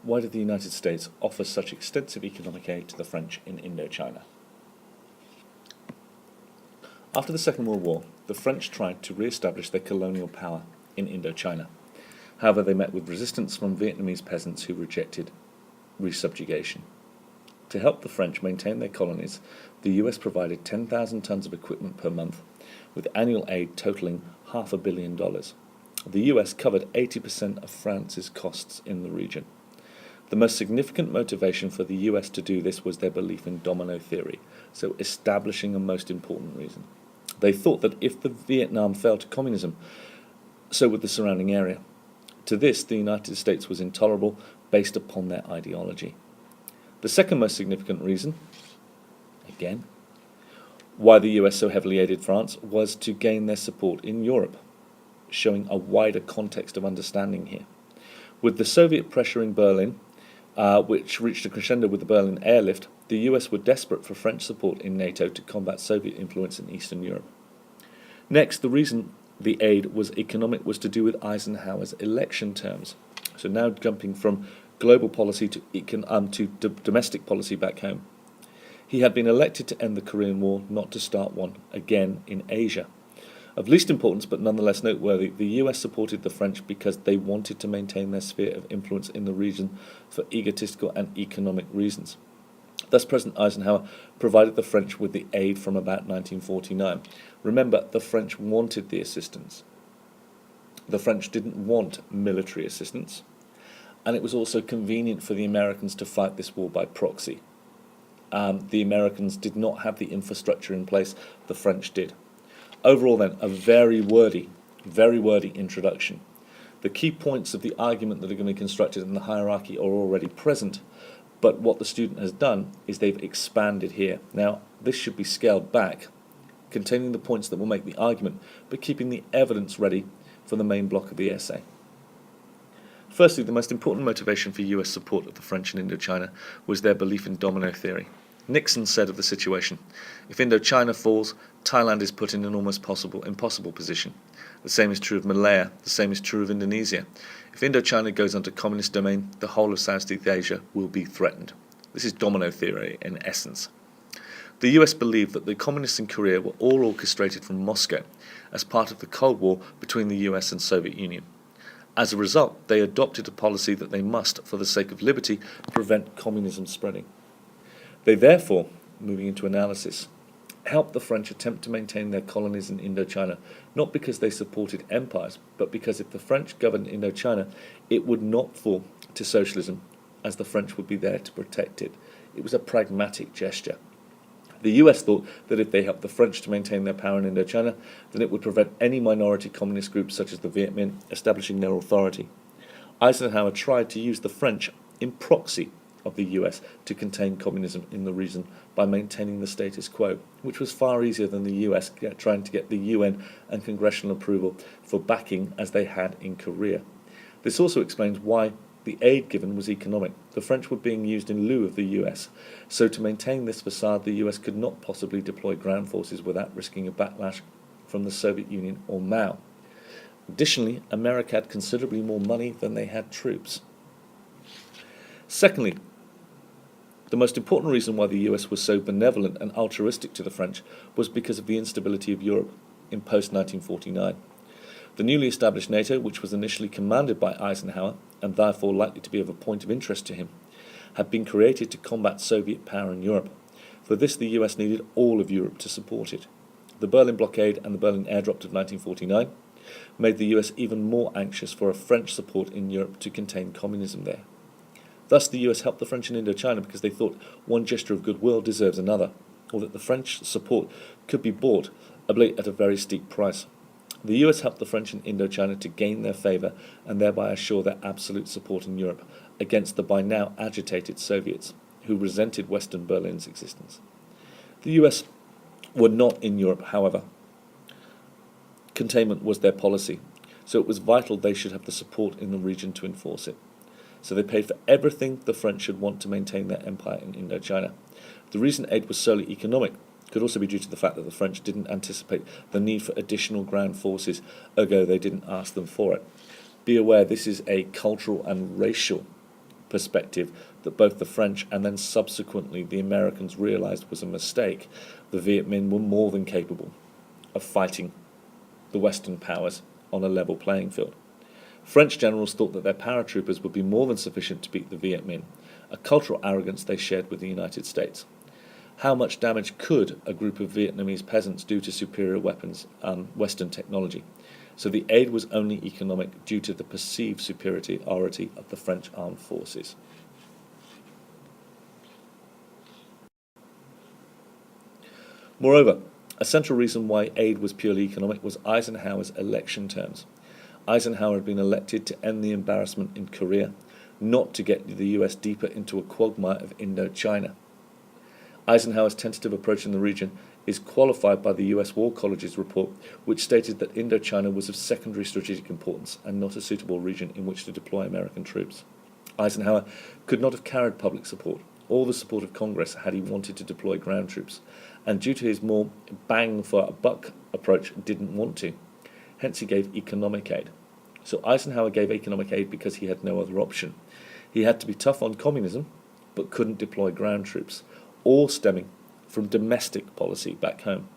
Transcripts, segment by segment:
why did the United States offer such extensive economic aid to the French in Indochina? After the Second World War, the French tried to re-establish their colonial power in Indochina. However, they met with resistance from Vietnamese peasants who rejected resubjugation. To help the French maintain their colonies, the US provided 10,000 tons of equipment per month, with annual aid totaling $500 million. The US covered 80% of France's costs in the region. The most significant motivation for the US to do this was their belief in domino theory, so establishing a most important reason. They thought that if the Vietnam fell to communism, so would the surrounding area. To this, the United States was intolerable based upon their ideology. The second most significant reason, again, why the US so heavily aided France was to gain their support in Europe, showing a wider context of understanding here. With the Soviet pressure in Berlin, which reached a crescendo with the Berlin airlift, the US were desperate for French support in NATO to combat Soviet influence in Eastern Europe. Next, the reason the aid was economic was to do with Eisenhower's election terms. So now jumping from global policy to domestic policy back home. He had been elected to end the Korean War, not to start one again in Asia. Of least importance, but nonetheless noteworthy, the US supported the French because they wanted to maintain their sphere of influence in the region for egotistical and economic reasons. Thus, President Eisenhower provided the French with the aid from about 1949. Remember, the French wanted the assistance. The French didn't want military assistance, and it was also convenient for the Americans to fight this war by proxy. The Americans did not have the infrastructure in place, the French did. Overall then, a very wordy introduction. The key points of the argument that are going to be constructed in the hierarchy are already present, but what the student has done is they've expanded here. Now, this should be scaled back, containing the points that will make the argument, but keeping the evidence ready for the main block of the essay. Firstly, the most important motivation for US support of the French in Indochina was their belief in domino theory. Nixon said of the situation, "If Indochina falls, Thailand is put in an almost impossible position. The same is true of Malaya, the same is true of Indonesia. If Indochina goes under communist domain, the whole of Southeast Asia will be threatened." This is domino theory in essence. The US believed that the communists in Korea were all orchestrated from Moscow as part of the Cold War between the US and Soviet Union. As a result, they adopted a policy that they must, for the sake of liberty, prevent communism spreading. They therefore, moving into analysis, helped the French attempt to maintain their colonies in Indochina, not because they supported empires, but because if the French governed Indochina, it would not fall to socialism, as the French would be there to protect it. It was a pragmatic gesture. The US thought that if they helped the French to maintain their power in Indochina, then it would prevent any minority communist groups such as the Viet Minh establishing their authority. Eisenhower tried to use the French in proxy of the US to contain communism in the region by maintaining the status quo, which was far easier than the US trying to get the UN and congressional approval for backing as they had in Korea. This also explains why the aid given was economic. The French were being used in lieu of the US, so to maintain this facade the US could not possibly deploy ground forces without risking a backlash from the Soviet Union or Mao. Additionally, America had considerably more money than they had troops. Secondly, the most important reason why the US was so benevolent and altruistic to the French was because of the instability of Europe in post-1949. The newly established NATO, which was initially commanded by Eisenhower, and therefore likely to be of a point of interest to him, had been created to combat Soviet power in Europe. For this, the US needed all of Europe to support it. The Berlin blockade and the Berlin airdrop of 1949 made the US even more anxious for a French support in Europe to contain communism there. Thus, the US helped the French in Indochina because they thought one gesture of goodwill deserves another, or that the French support could be bought, albeit at a very steep price. The US helped the French in Indochina to gain their favour and thereby assure their absolute support in Europe against the by now agitated Soviets, who resented Western Berlin's existence. The US were not in Europe, however. Containment was their policy, so it was vital they should have the support in the region to enforce it. So they paid for everything the French should want to maintain their empire in Indochina. The reason aid was solely economic could also be due to the fact that the French didn't anticipate the need for additional ground forces, ergo they didn't ask them for it. Be aware this is a cultural and racial perspective that both the French and then subsequently the Americans realized was a mistake, the Viet Minh were more than capable of fighting the Western powers on a level playing field. French generals thought that their paratroopers would be more than sufficient to beat the Viet Minh, a cultural arrogance they shared with the United States. How much damage could a group of Vietnamese peasants do to superior weapons and Western technology? So the aid was only economic due to the perceived superiority of the French armed forces. Moreover, a central reason why aid was purely economic was Eisenhower's election terms. Eisenhower had been elected to end the embarrassment in Korea, not to get the US deeper into a quagmire of Indochina. Eisenhower's tentative approach in the region is qualified by the US War College's report, which stated that Indochina was of secondary strategic importance and not a suitable region in which to deploy American troops. Eisenhower could not have carried public support or the support of Congress had he wanted to deploy ground troops, and due to his more bang-for-a-buck approach, didn't want to. Hence he gave economic aid. So Eisenhower gave economic aid because he had no other option. He had to be tough on communism, but couldn't deploy ground troops, all stemming from domestic policy back home.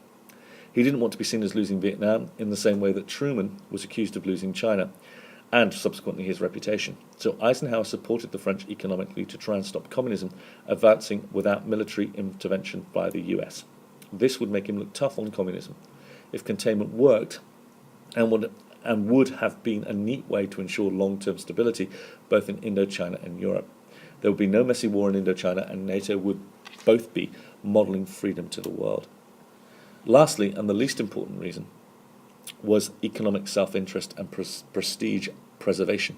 He didn't want to be seen as losing Vietnam in the same way that Truman was accused of losing China, and subsequently his reputation. So Eisenhower supported the French economically to try and stop communism advancing without military intervention by the US. This would make him look tough on communism. If containment worked, and would have been a neat way to ensure long-term stability both in Indochina and Europe. There would be no messy war in Indochina, and NATO would both be modelling freedom to the world. Lastly, and the least important reason, was economic self-interest and prestige preservation.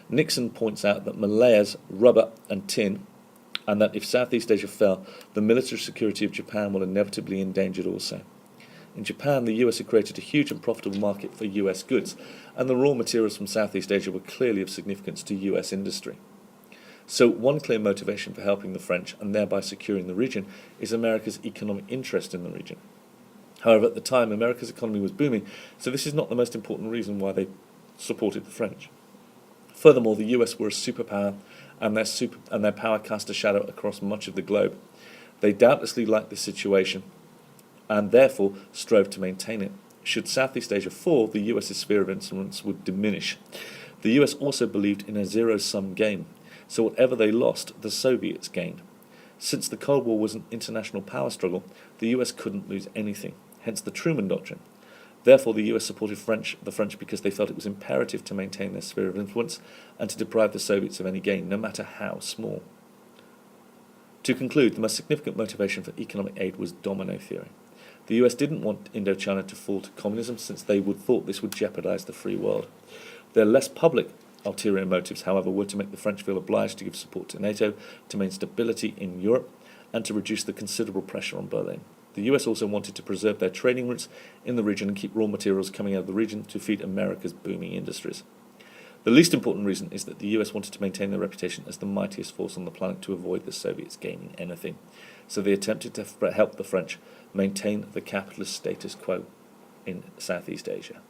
Nixon points out that Malaya's rubber and tin, and that if Southeast Asia fell, the military security of Japan will inevitably be endangered also. In Japan, the US had created a huge and profitable market for US goods, and the raw materials from Southeast Asia were clearly of significance to US industry. So one clear motivation for helping the French and thereby securing the region is America's economic interest in the region. However, at the time, America's economy was booming, so this is not the most important reason why they supported the French. Furthermore, the US were a superpower, and their power cast a shadow across much of the globe. They doubtlessly liked this situation, and therefore strove to maintain it. Should Southeast Asia fall, the US's sphere of influence would diminish. The US also believed in a zero-sum game, so whatever they lost, the Soviets gained. Since the Cold War was an international power struggle, the US couldn't lose anything, hence the Truman Doctrine. Therefore, the US supported the French because they felt it was imperative to maintain their sphere of influence and to deprive the Soviets of any gain, no matter how small. To conclude, the most significant motivation for economic aid was domino theory. The US didn't want Indochina to fall to communism, since they thought this would jeopardize the free world. Their less public ulterior motives, however, were to make the French feel obliged to give support to NATO, to maintain stability in Europe, and to reduce the considerable pressure on Berlin. The US also wanted to preserve their trading routes in the region and keep raw materials coming out of the region to feed America's booming industries. The least important reason is that the US wanted to maintain their reputation as the mightiest force on the planet to avoid the Soviets gaining anything. So they attempted to help the French maintain the capitalist status quo in Southeast Asia.